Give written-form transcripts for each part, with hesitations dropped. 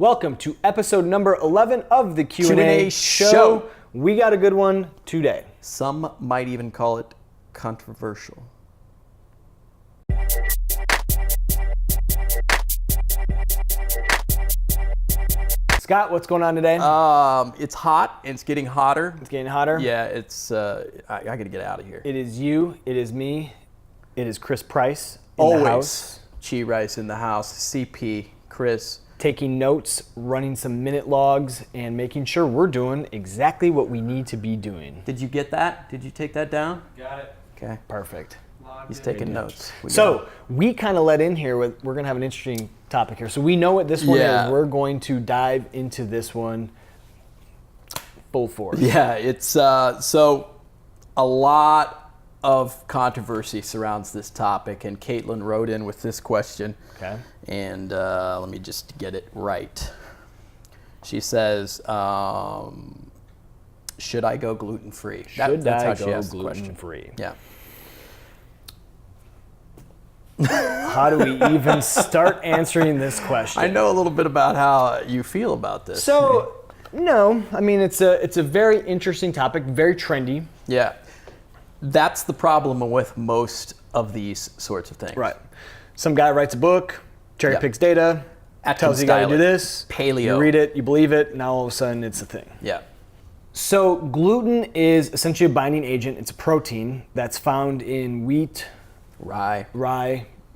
Welcome to episode number 11 of the Q&A show. We got a good one today. Some might even call it controversial. Scott, what's going on today? It's hot and it's getting hotter. It's getting hotter. Yeah, it's. I gotta get out of here. It is you. It is me. It is Chris Price in Always. the house. Chi Rice in the house. CP, Chris. Taking notes, running some minute logs, and making sure we're doing exactly what we need to be doing. Did you get that? Did you take that down? Got it. Okay. Perfect. He's taking notes. We kind of let in here with, we're going to have an interesting topic here. So we know what this one is. We're going to dive into this one full force. Yeah, it's so a lot of controversy surrounds this topic, and Caitlin wrote in with this question. Okay. And let me just get it right. She says, should I go gluten-free? Should that's I how she go asked the question. gluten-free? Yeah. How do we even start answering this question? I know a little bit about how you feel about this. So, no, I mean, it's a very interesting topic, very trendy. Yeah. That's the problem with most of these sorts of things. Right. Some guy writes a book, cherry picks data, tells you got to do this. Paleo. You read it, you believe it, now all of a sudden it's a thing. Yeah. So gluten is essentially a binding agent. It's a protein that's found in wheat, rye,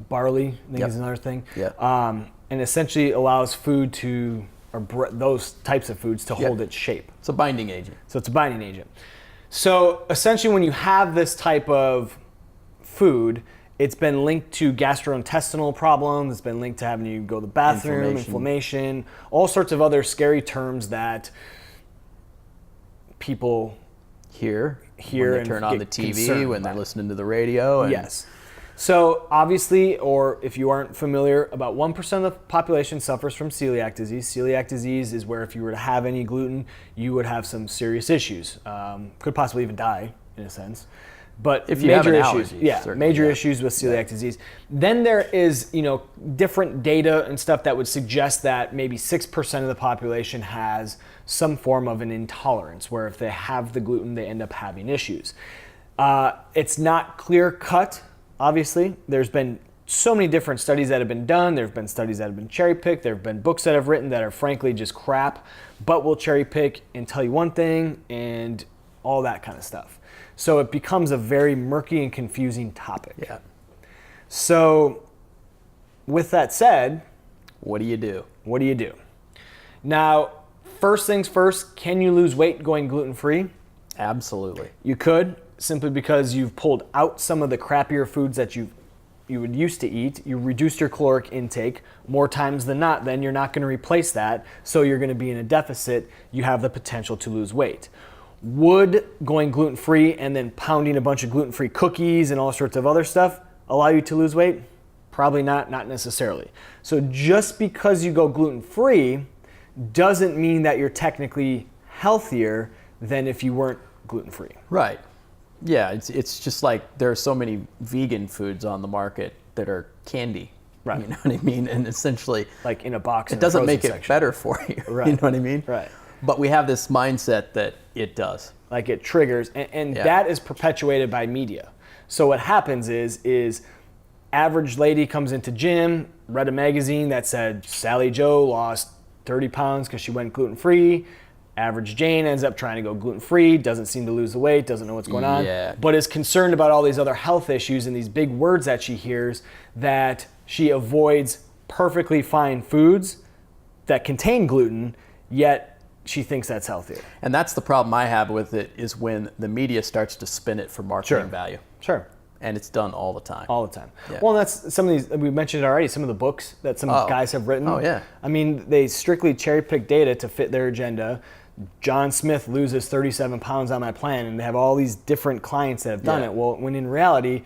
barley, I think is another thing. Yeah. And essentially allows food to, or those types of foods to hold its shape. It's a binding agent. So it's a binding agent. So essentially when you have this type of food, it's been linked to gastrointestinal problems, it's been linked to having you go to the bathroom, inflammation, all sorts of other scary terms that people hear when they and turn on the get TV, concerned when they're by. listening to the radio. And Yes. So obviously, or if you aren't familiar, about 1% of the population suffers from celiac disease. Celiac disease is where if you were to have any gluten, you would have some serious issues. Could possibly even die, in a sense. But if you have an allergy, major issues with celiac disease. Then there is, different data and stuff that would suggest that maybe 6% of the population has some form of an intolerance, where if they have the gluten, they end up having issues. It's not clear cut. Obviously, there's been so many different studies that have been done. There have been studies that have been cherry picked. There have been books that I've written that are frankly just crap, but will cherry pick and tell you one thing and all that kind of stuff. So it becomes a very murky and confusing topic. Yeah. So with that said, what do you do? What do you do? Now, first things first, can you lose weight going gluten-free? Absolutely. You could, simply because you've pulled out some of the crappier foods that you would used to eat. You reduced your caloric intake more times than not. Then you're not going to replace that, so you're going to be in a deficit. You have the potential to lose weight. Would going gluten-free and then pounding a bunch of gluten-free cookies and all sorts of other stuff allow you to lose weight? Probably not necessarily. So just because you go gluten-free doesn't mean that you're technically healthier than if you weren't gluten-free. Right. Yeah, it's just like there are so many vegan foods on the market that are candy. Right. You know what I mean? And essentially, like in a box. It doesn't make it better for you. Right. You know what I mean? Right. But we have this mindset that it does. Like it triggers, and that is perpetuated by media. So what happens is average lady comes into gym, read a magazine that said Sally Joe lost 30 pounds because she went gluten-free. Average Jane ends up trying to go gluten-free, doesn't seem to lose the weight, doesn't know what's going on, but is concerned about all these other health issues and these big words that she hears, that she avoids perfectly fine foods that contain gluten, yet she thinks that's healthier. And that's the problem I have with it, is when the media starts to spin it for marketing value. Sure. And it's done all the time. All the time. Yeah. Well, that's some of these, we mentioned it already, some of the books that some guys have written. Oh, yeah. I mean, they strictly cherry pick data to fit their agenda. John Smith loses 37 pounds on my plan, and they have all these different clients that have done it. Well, when in reality,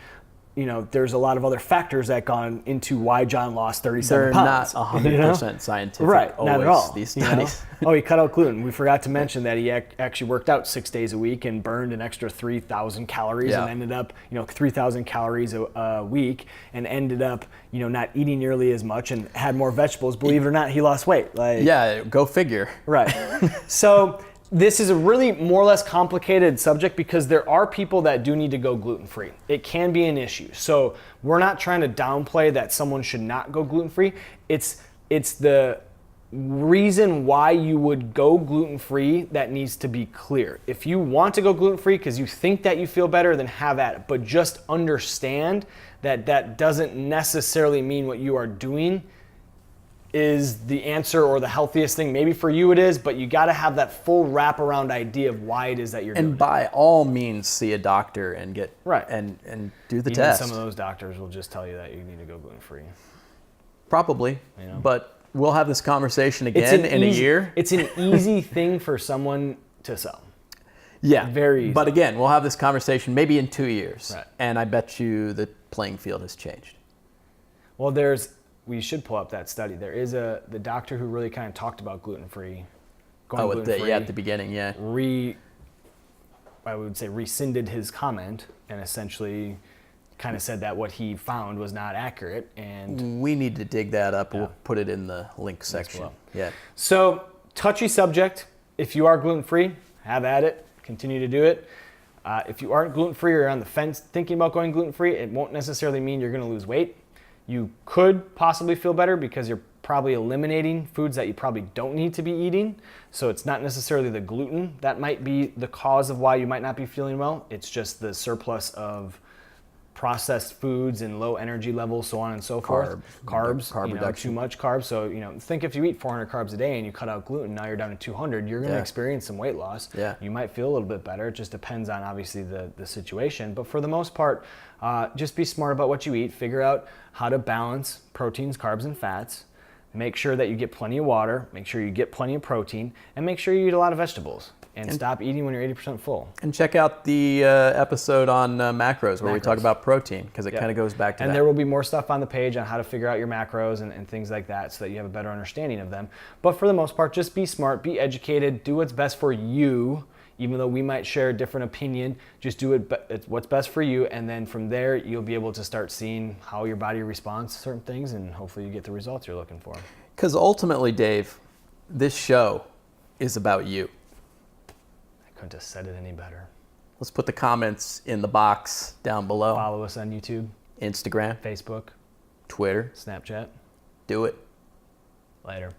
there's a lot of other factors that gone into why John lost 37 They're pounds. not 100% scientific. Right, always, not at all. These studies. Oh, he cut out gluten. We forgot to mention that he actually worked out 6 days a week and burned an extra 3,000 calories and ended up, 3,000 calories a week and ended up, not eating nearly as much and had more vegetables. Believe it or not, he lost weight. Yeah, go figure. Right. So this is a really more or less complicated subject because there are people that do need to go gluten-free. It can be an issue. So we're not trying to downplay that someone should not go gluten-free. It's the reason why you would go gluten-free that needs to be clear. If you want to go gluten-free because you think that you feel better, then have at it. But just understand that that doesn't necessarily mean what you are doing is the answer or the healthiest thing. Maybe for you it is, but you got to have that full wraparound idea of why it is that you're doing it. And by all means, see a doctor and get and do the test. Some of those doctors will just tell you that you need to go gluten-free. Probably, but we'll have this conversation again in a year. It's an easy thing for someone to sell. Yeah, very easy. But again, we'll have this conversation maybe in 2 years, right. And I bet you the playing field has changed. Well, we should pull up that study. There is the doctor who really kind of talked about gluten-free. Gluten-free. At the beginning, I would say rescinded his comment and essentially kind of said that what he found was not accurate. And we need to dig that up. We'll put it in the link section. Well. Yeah. So touchy subject. If you are gluten-free, have at it. Continue to do it. If you aren't gluten-free or on the fence thinking about going gluten-free, it won't necessarily mean you're going to lose weight. You could possibly feel better because you're probably eliminating foods that you probably don't need to be eating. So it's not necessarily the gluten that might be the cause of why you might not be feeling well. It's just the surplus of processed foods and low energy levels, so on and so forth. Carbs, carb reduction. Too much carbs. So, think if you eat 400 carbs a day and you cut out gluten, now you're down to 200, you're going to experience some weight loss. Yeah. You might feel a little bit better. It just depends on obviously the situation. But for the most part, just be smart about what you eat. Figure out how to balance proteins, carbs, and fats. Make sure that you get plenty of water. Make sure you get plenty of protein. And make sure you eat a lot of vegetables. And stop eating when you're 80% full. And check out the episode on macros where we talk about protein because it kind of goes back to that. And there will be more stuff on the page on how to figure out your macros and things like that so that you have a better understanding of them. But for the most part, just be smart, be educated, do what's best for you. Even though we might share a different opinion, just do it's what's best for you. And then from there, you'll be able to start seeing how your body responds to certain things and hopefully you get the results you're looking for. Because ultimately, Dave, this show is about you. Couldn't have said it any better. Let's put the comments in the box down below. Follow us on YouTube, Instagram, Facebook, Twitter, Snapchat. Do it. Later.